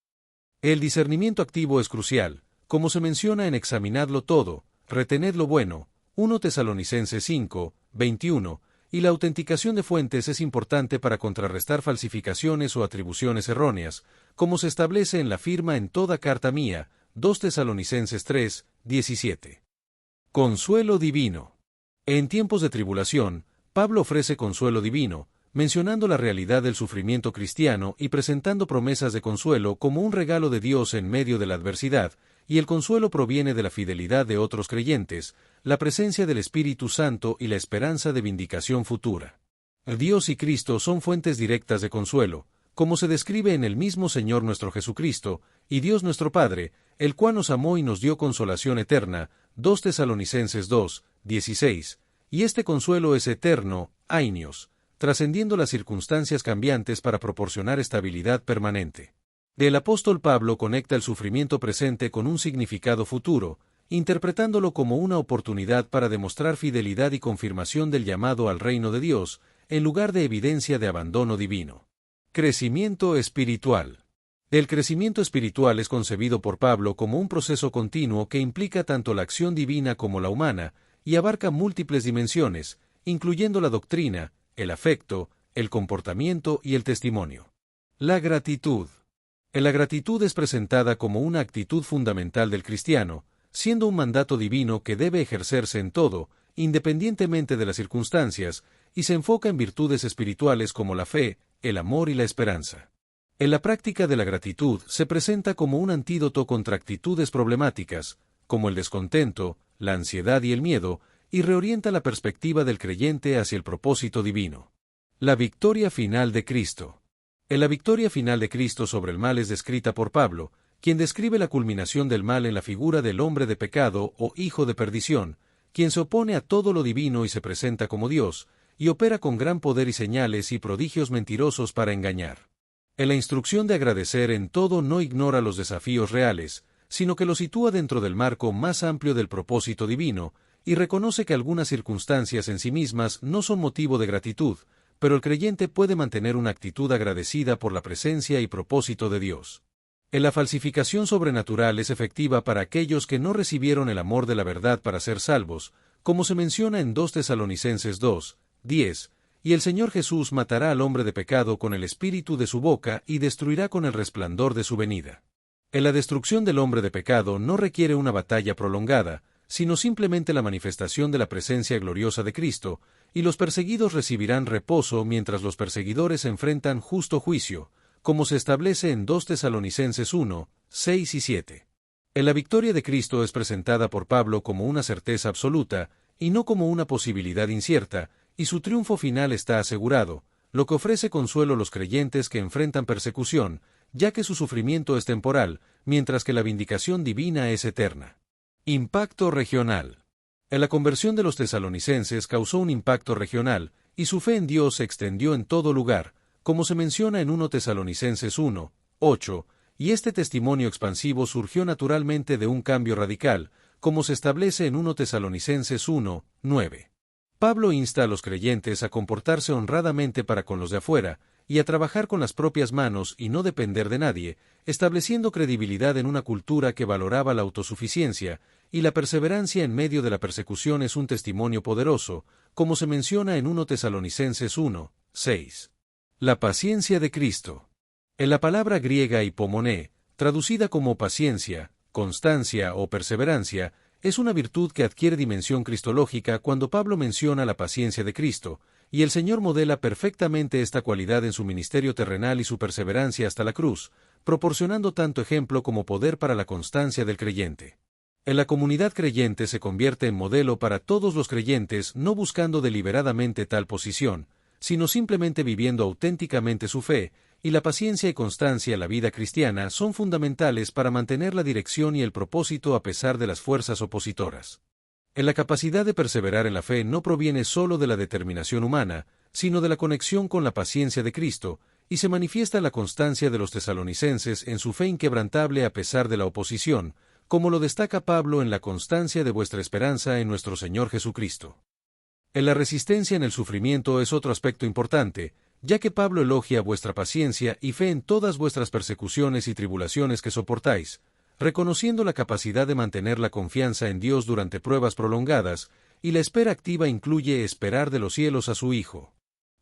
El discernimiento activo es crucial, como se menciona en Examinadlo todo, retened lo bueno, 1 Tesalonicenses 5, 21, y la autenticación de fuentes es importante para contrarrestar falsificaciones o atribuciones erróneas, como se establece en la firma en toda carta mía, 2 Tesalonicenses 3, 17. Consuelo divino. En tiempos de tribulación, Pablo ofrece consuelo divino, mencionando la realidad del sufrimiento cristiano y presentando promesas de consuelo como un regalo de Dios en medio de la adversidad, y el consuelo proviene de la fidelidad de otros creyentes, la presencia del Espíritu Santo y la esperanza de vindicación futura. Dios y Cristo son fuentes directas de consuelo, como se describe en el mismo Señor nuestro Jesucristo, y Dios nuestro Padre, el cual nos amó y nos dio consolación eterna, 2 Tesalonicenses 2, 16, y este consuelo es eterno, ainios, trascendiendo las circunstancias cambiantes para proporcionar estabilidad permanente. El apóstol Pablo conecta el sufrimiento presente con un significado futuro, interpretándolo como una oportunidad para demostrar fidelidad y confirmación del llamado al reino de Dios, en lugar de evidencia de abandono divino. Crecimiento espiritual. El crecimiento espiritual es concebido por Pablo como un proceso continuo que implica tanto la acción divina como la humana, y abarca múltiples dimensiones, incluyendo la doctrina, el afecto, el comportamiento y el testimonio. La gratitud. La gratitud es presentada como una actitud fundamental del cristiano, siendo un mandato divino que debe ejercerse en todo, independientemente de las circunstancias, y se enfoca en virtudes espirituales como la fe, el amor y la esperanza. En la práctica de la gratitud se presenta como un antídoto contra actitudes problemáticas, como el descontento, la ansiedad y el miedo, y reorienta la perspectiva del creyente hacia el propósito divino. La victoria final de Cristo. La victoria final de Cristo sobre el mal es descrita por Pablo, quien describe la culminación del mal en la figura del hombre de pecado o hijo de perdición, quien se opone a todo lo divino y se presenta como Dios, y opera con gran poder y señales y prodigios mentirosos para engañar. En la instrucción de agradecer en todo no ignora los desafíos reales, sino que los sitúa dentro del marco más amplio del propósito divino, y reconoce que algunas circunstancias en sí mismas no son motivo de gratitud, pero el creyente puede mantener una actitud agradecida por la presencia y propósito de Dios. La falsificación sobrenatural es efectiva para aquellos que no recibieron el amor de la verdad para ser salvos, como se menciona en 2 Tesalonicenses 2, 10, y el Señor Jesús matará al hombre de pecado con el espíritu de su boca y destruirá con el resplandor de su venida. La destrucción del hombre de pecado no requiere una batalla prolongada, sino simplemente la manifestación de la presencia gloriosa de Cristo, y los perseguidos recibirán reposo mientras los perseguidores enfrentan justo juicio, como se establece en 2 Tesalonicenses 1, 6 y 7. La victoria de Cristo es presentada por Pablo como una certeza absoluta, y no como una posibilidad incierta, y su triunfo final está asegurado, lo que ofrece consuelo a los creyentes que enfrentan persecución, ya que su sufrimiento es temporal, mientras que la vindicación divina es eterna. Impacto regional. La conversión de los tesalonicenses causó un impacto regional, y su fe en Dios se extendió en todo lugar, como se menciona en 1 Tesalonicenses 1, 8, y este testimonio expansivo surgió naturalmente de un cambio radical, como se establece en 1 Tesalonicenses 1, 9. Pablo insta a los creyentes a comportarse honradamente para con los de afuera, y a trabajar con las propias manos y no depender de nadie, estableciendo credibilidad en una cultura que valoraba la autosuficiencia, y la perseverancia en medio de la persecución es un testimonio poderoso, como se menciona en 1 Tesalonicenses 1, 6. La paciencia de Cristo. En la palabra griega hipomoné, traducida como paciencia, constancia o perseverancia, es una virtud que adquiere dimensión cristológica cuando Pablo menciona la paciencia de Cristo, y el Señor modela perfectamente esta cualidad en su ministerio terrenal y su perseverancia hasta la cruz, proporcionando tanto ejemplo como poder para la constancia del creyente. En la comunidad creyente se convierte en modelo para todos los creyentes, no buscando deliberadamente tal posición, sino simplemente viviendo auténticamente su fe, y la paciencia y constancia en la vida cristiana son fundamentales para mantener la dirección y el propósito a pesar de las fuerzas opositoras. La capacidad de perseverar en la fe no proviene solo de la determinación humana, sino de la conexión con la paciencia de Cristo, y se manifiesta la constancia de los tesalonicenses en su fe inquebrantable a pesar de la oposición, como lo destaca Pablo en la constancia de vuestra esperanza en nuestro Señor Jesucristo. La resistencia en el sufrimiento es otro aspecto importante, ya que Pablo elogia vuestra paciencia y fe en todas vuestras persecuciones y tribulaciones que soportáis, reconociendo la capacidad de mantener la confianza en Dios durante pruebas prolongadas, y la espera activa incluye esperar de los cielos a su Hijo.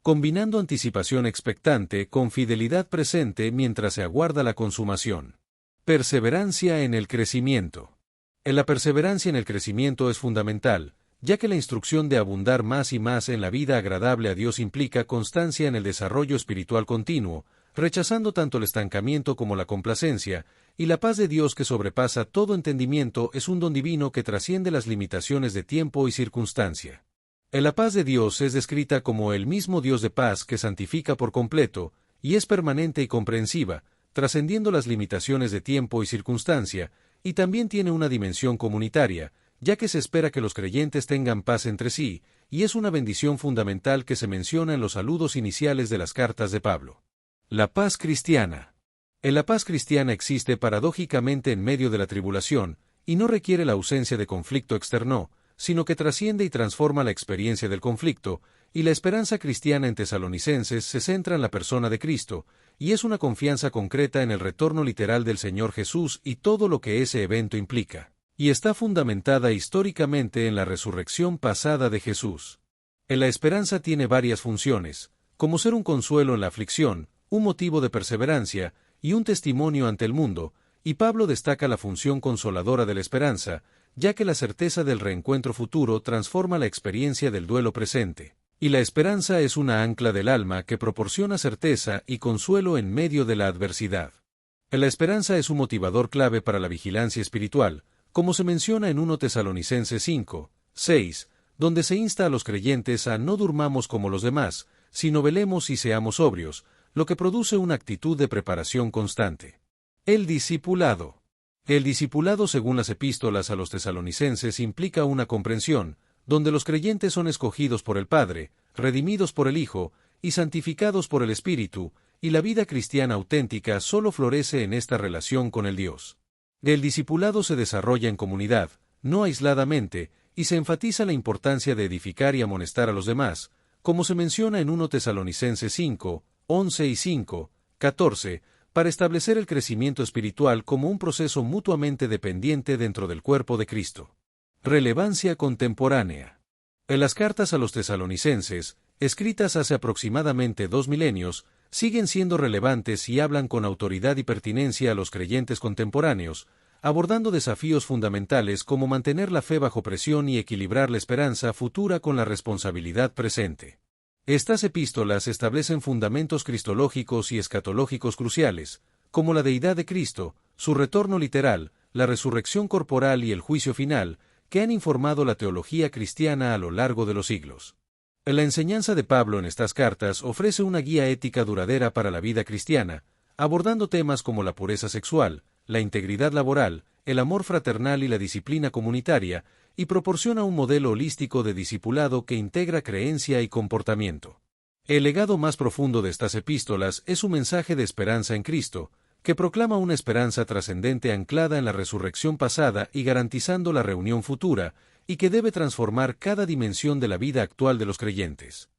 Combinando anticipación expectante con fidelidad presente mientras se aguarda la consumación. Perseverancia en el crecimiento. La perseverancia en el crecimiento es fundamental, ya que la instrucción de abundar más y más en la vida agradable a Dios implica constancia en el desarrollo espiritual continuo, rechazando tanto el estancamiento como la complacencia, y la paz de Dios que sobrepasa todo entendimiento es un don divino que trasciende las limitaciones de tiempo y circunstancia. La paz de Dios es descrita como el mismo Dios de paz que santifica por completo, y es permanente y comprensiva, trascendiendo las limitaciones de tiempo y circunstancia, y también tiene una dimensión comunitaria, ya que se espera que los creyentes tengan paz entre sí, y es una bendición fundamental que se menciona en los saludos iniciales de las cartas de Pablo. La paz cristiana. La paz cristiana existe paradójicamente en medio de la tribulación, y no requiere la ausencia de conflicto externo, sino que trasciende y transforma la experiencia del conflicto, y la esperanza cristiana en Tesalonicenses se centra en la persona de Cristo, y es una confianza concreta en el retorno literal del Señor Jesús y todo lo que ese evento implica, y está fundamentada históricamente en la resurrección pasada de Jesús. La esperanza tiene varias funciones, como ser un consuelo en la aflicción, un motivo de perseverancia, y un testimonio ante el mundo, y Pablo destaca la función consoladora de la esperanza, ya que la certeza del reencuentro futuro transforma la experiencia del duelo presente, y la esperanza es una ancla del alma que proporciona certeza y consuelo en medio de la adversidad. La esperanza es un motivador clave para la vigilancia espiritual, como se menciona en 1 Tesalonicenses 5, 6, donde se insta a los creyentes a no durmamos como los demás, sino velemos y seamos sobrios, lo que produce una actitud de preparación constante. El discipulado. El discipulado según las epístolas a los tesalonicenses implica una comprensión, donde los creyentes son escogidos por el Padre, redimidos por el Hijo, y santificados por el Espíritu, y la vida cristiana auténtica solo florece en esta relación con el Dios. El discipulado se desarrolla en comunidad, no aisladamente, y se enfatiza la importancia de edificar y amonestar a los demás, como se menciona en 1 Tesalonicenses 5, 11 y 5, 14, para establecer el crecimiento espiritual como un proceso mutuamente dependiente dentro del cuerpo de Cristo. Relevancia contemporánea. En las cartas a los tesalonicenses, escritas hace aproximadamente 2 milenios, siguen siendo relevantes y hablan con autoridad y pertinencia a los creyentes contemporáneos, abordando desafíos fundamentales como mantener la fe bajo presión y equilibrar la esperanza futura con la responsabilidad presente. Estas epístolas establecen fundamentos cristológicos y escatológicos cruciales, como la deidad de Cristo, su retorno literal, la resurrección corporal y el juicio final, que han informado la teología cristiana a lo largo de los siglos. La enseñanza de Pablo en estas cartas ofrece una guía ética duradera para la vida cristiana, abordando temas como la pureza sexual, la integridad laboral, el amor fraternal y la disciplina comunitaria, y proporciona un modelo holístico de discipulado que integra creencia y comportamiento. El legado más profundo de estas epístolas es su mensaje de esperanza en Cristo, que proclama una esperanza trascendente anclada en la resurrección pasada y garantizando la reunión futura, y que debe transformar cada dimensión de la vida actual de los creyentes.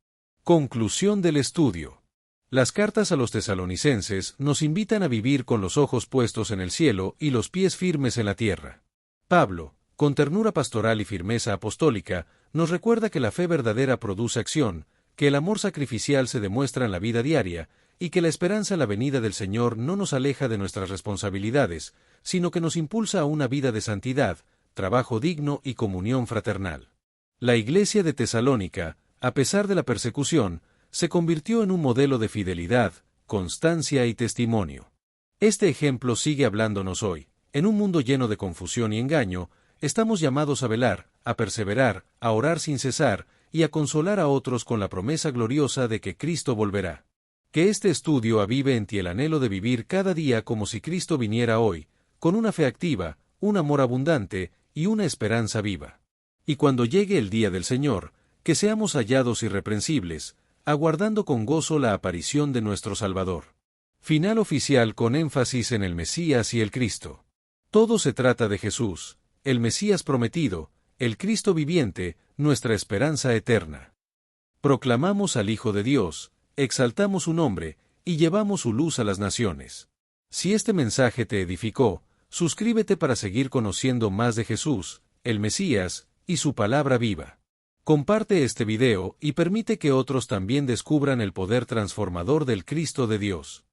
Conclusión del estudio. Las cartas a los tesalonicenses nos invitan a vivir con los ojos puestos en el cielo y los pies firmes en la tierra. Pablo, con ternura pastoral y firmeza apostólica, nos recuerda que la fe verdadera produce acción, que el amor sacrificial se demuestra en la vida diaria, y que la esperanza en la venida del Señor no nos aleja de nuestras responsabilidades, sino que nos impulsa a una vida de santidad, trabajo digno y comunión fraternal. La iglesia de Tesalónica, a pesar de la persecución, se convirtió en un modelo de fidelidad, constancia y testimonio. Este ejemplo sigue hablándonos hoy. En un mundo lleno de confusión y engaño, estamos llamados a velar, a perseverar, a orar sin cesar y a consolar a otros con la promesa gloriosa de que Cristo volverá. Que este estudio avive en ti el anhelo de vivir cada día como si Cristo viniera hoy, con una fe activa, un amor abundante y una esperanza viva. Y cuando llegue el día del Señor, que seamos hallados irreprensibles, aguardando con gozo la aparición de nuestro Salvador. Final oficial con énfasis en el Mesías y el Cristo. Todo se trata de Jesús, el Mesías prometido, el Cristo viviente, nuestra esperanza eterna. Proclamamos al Hijo de Dios, exaltamos su nombre, y llevamos su luz a las naciones. Si este mensaje te edificó, suscríbete para seguir conociendo más de Jesús, el Mesías, y su palabra viva. Comparte este video y permite que otros también descubran el poder transformador del Cristo de Dios.